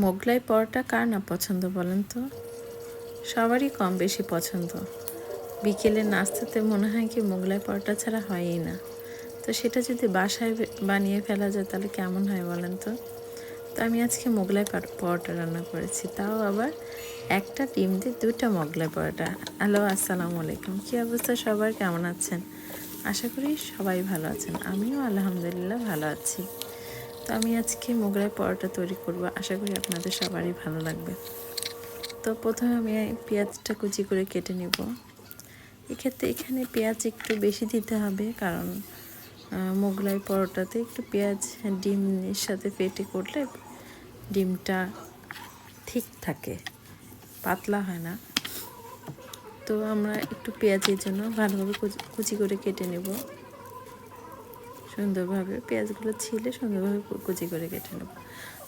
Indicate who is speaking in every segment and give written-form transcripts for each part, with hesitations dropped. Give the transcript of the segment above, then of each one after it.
Speaker 1: মোগলাই পরোটা কার না পছন্দ বলেন তো? সবারই কম বেশি পছন্দ। বিকেলের নাস্তাতে মনে হয় কি মোগলাই পরোটা ছাড়া হয়ই না। তো সেটা যদি বাসায় বানিয়ে ফেলা যায় তাহলে কেমন হয় বলেন তো? তো আমি আজকে মোগলাই পরোটা রান্না করেছি, তাও আবার একটা ডিম দিয়ে 2টা মোগলাই পরোটা। হ্যালো, আসসালামু আলাইকুম। কী অবস্থা সবার, কেমন আছেন? আশা করি সবাই ভালো আছেন। আমিও আলহামদুলিল্লাহ ভালো আছি। তো আমি আজকে মোগলাই পরোটা তৈরি করব, আশা করি আপনাদের সবারই ভালো লাগবে। তো প্রথমে আমি পেঁয়াজটা কুচি করে কেটে নেব। এক্ষেত্রে এখানে পেঁয়াজ একটু বেশি দিতে হবে, কারণ মোগলাই পরোটাতে একটু পেঁয়াজ ডিমের সাথে ফেটে করলে ডিমটা ঠিক থাকে, পাতলা হয় না। তো আমরা একটু পেঁয়াজের জন্য ভালোভাবে কুচি করে কেটে নেব। সুন্দরভাবে পেঁয়াজগুলো ছিলে সুন্দরভাবে কুচি করে কেটে নেব।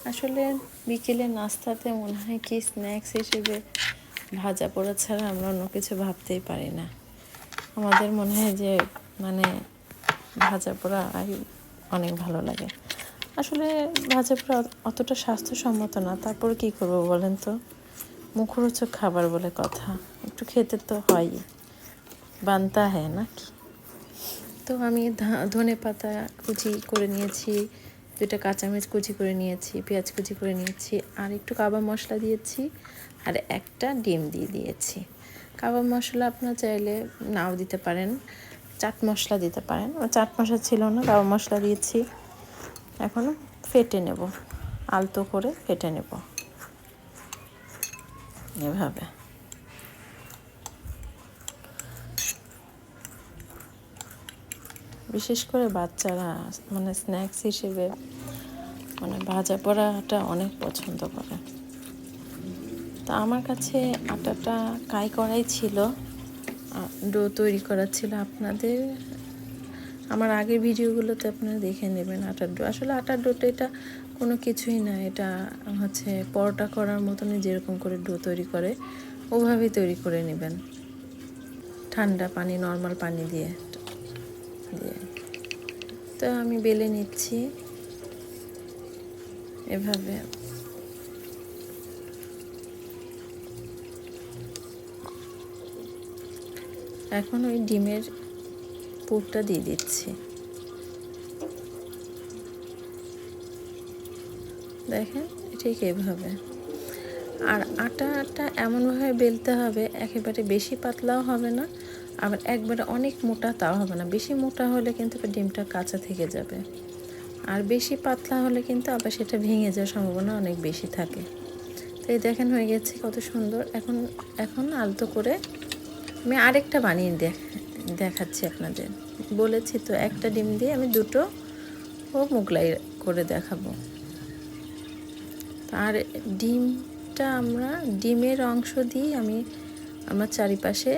Speaker 1: আসলে বিকেলে নাস্তাতে মনে হয় কি স্ন্যাক্স হিসেবে ভাজা পোড়া ছাড়া আমরা অন্য কিছু ভাবতেই পারি না। আমাদের মনে হয় যে মানে ভাজা পোড়া অনেক ভালো লাগে। আসলে ভাজা পোড়া অতটা স্বাস্থ্যসম্মত না, তারপর কি করব বলেন তো? মুখরোচক খাবার বলে কথা, একটু খেতে তো হয়ই, বানতা হ্যাঁ নাকি? তো আমি ধনে পাতা কুচি করে নিয়েছি, 2টা কাঁচামরিচ কুচি করে নিয়েছি, পেঁয়াজ কুচি করে নিয়েছি, আর একটু কাবাব মশলা দিয়েছি, আর একটা ডিম দিয়ে দিয়েছি। কাবাব মশলা আপনারা চাইলে নাও দিতে পারেন, চাট মশলা দিতে পারেন। চাট মশলা ছিল না, কাবাব মশলা দিয়েছি। এখন ফেটে নেব, আলতো করে ফেটে নেব এভাবে। বিশেষ করে বাচ্চারা মানে স্ন্যাক্স হিসেবে মানে ভাজা পোড়াটা অনেক পছন্দ করে। তা আমার কাছে আটাটা কাই করাই ছিল, ডো তৈরি করা ছিল। আপনাদের আমার আগের ভিডিওগুলোতে আপনারা দেখে নেবেন আটার ডো। আসলে আটার ডোটা এটা কোনো কিছুই না, এটা হচ্ছে পরোটা করার মতনই, যেরকম করে ডো তৈরি করে ওভাবেই তৈরি করে নেবেন, ঠান্ডা পানি, নর্মাল পানি দিয়ে। তো আমি বেলে নিচ্ছি এভাবে। এখন ওই ডিমের পুরটা দিয়ে দিচ্ছি, দেখেন ঠিক এভাবে। আর আটাটা এমনভাবে বেলতে হবে, একেবারে বেশি পাতলাও হবে না, আবার একবারে অনেক মোটা তাও হবে না। বেশি মোটা হলে কিন্তু ডিমটা কাঁচা থেকে যাবে, আর বেশি পাতলা হলে কিন্তু আবার সেটা ভেঙে যাওয়ার সম্ভাবনা অনেক বেশি থাকে। তো এই দেখেন হয়ে গেছে কত সুন্দর। এখন আলতো করে আমি আরেকটা বানিয়ে দেখাচ্ছি আপনাদের। বলেছি তো একটা ডিম দিয়ে আমি 2টো মোগলাই করে দেখাবো। আর ডিমটা ডিমের অংশ দিয়ে আমি আমার চারিপাশে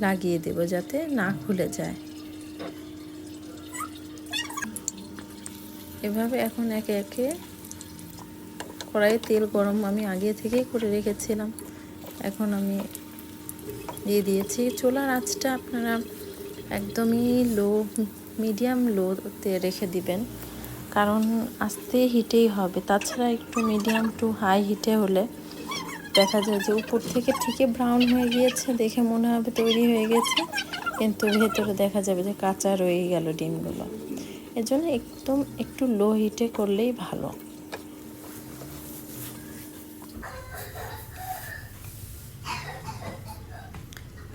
Speaker 1: লাগিয়ে দেব যাতে না খুলে যায়। এভাবে এখন একে একে কড়াইয়ে তেল গরম আমি আগে থেকেই করে রেখেছিলাম, এখন আমি দিয়ে দিয়েছি। চুলার আঁচটা আপনারা একদমই মিডিয়াম লোতে রেখে দিবেন, কারণ আস্তে হিটেই হবে। তাছাড়া একটু মিডিয়াম টু হাই হিটে হলে দেখা যায় যে উপর থেকে ঠিকই ব্রাউন হয়ে গিয়েছে, দেখে মনে হবে তৈরি হয়ে গেছে, কিন্তু ভেতরে দেখা যাবে যে কাঁচা রয়ে গেল ডিমগুলো। এজন্য একটু লো হিটে করলেই ভালো।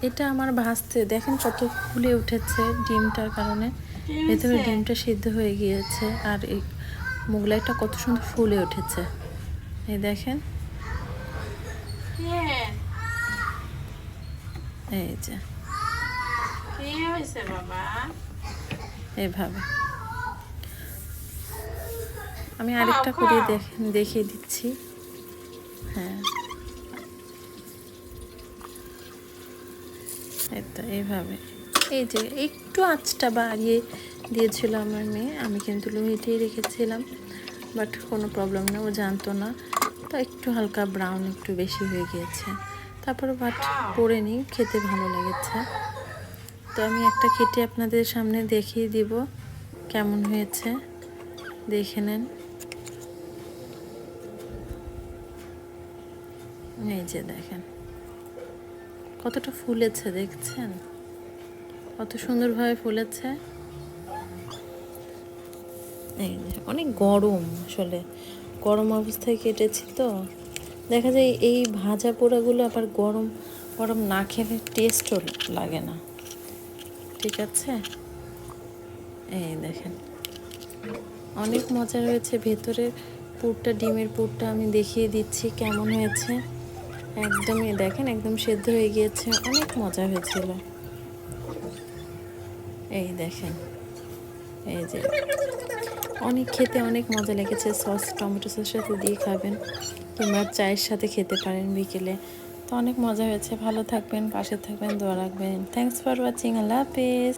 Speaker 1: এটা আমার ভাজতে দেখেন কত ফুলে উঠেছে ডিমটার কারণে, ভেতরে ডিমটা সিদ্ধ হয়ে গিয়েছে, আর এই মোগলাইটা কত সুন্দর ফুলে উঠেছে। এই দেখেন, এই যে এইভাবে আমি আরেকটা করে দেখিয়ে দিচ্ছি। হ্যাঁ, এইভাবে। এই যে একটু আঁচটা বাড়িয়ে দিয়েছিল আমার মেয়ে, আমি কিন্তু লো হিটেই রেখেছিলাম, বাট কোনো প্রবলেম না, ও জানতো না। তো একটু হালকা ব্রাউন একটু বেশি হয়ে গিয়েছে, তারপরে বাট করে নিই, খেতে ভালো লেগেছে। তো আমি একটা কেটে আপনাদের সামনে দেখিয়ে দিব কেমন হয়েছে, দেখে নেন। এই যে দেখেন কতটা ফুলেছে, দেখছেন কত সুন্দরভাবে ফুলেছে। এই যে অনেক গরম, আসলে গরম অবস্থায় কেটেছি তো দেখা যায় এই ভাজা পোড়াগুলো আবার গরম গরম না খেলে টেস্টও লাগে না। ঠিক আছে, এই দেখেন অনেক মজার হয়েছে। ভেতরের পুরটা, ডিমের পুরটা আমি দেখিয়ে দিচ্ছি কেমন হয়েছে। একদমই দেখেন একদম সেদ্ধ হয়ে গিয়েছে, অনেক মজা হয়েছিল। এই দেখেন, এই যে অনেক খেতে অনেক মজা লেগেছে। সস, টমেটো সসের সাথে দিয়ে খাবেন কিংবা চায়ের সাথে খেতে পারেন বিকেলে। তো অনেক মজা হয়েছে। ভালো থাকবেন, পাশে থাকবেন, দোয়া রাখবেন। Thanks for watching. আল্লাহ হাফেজ।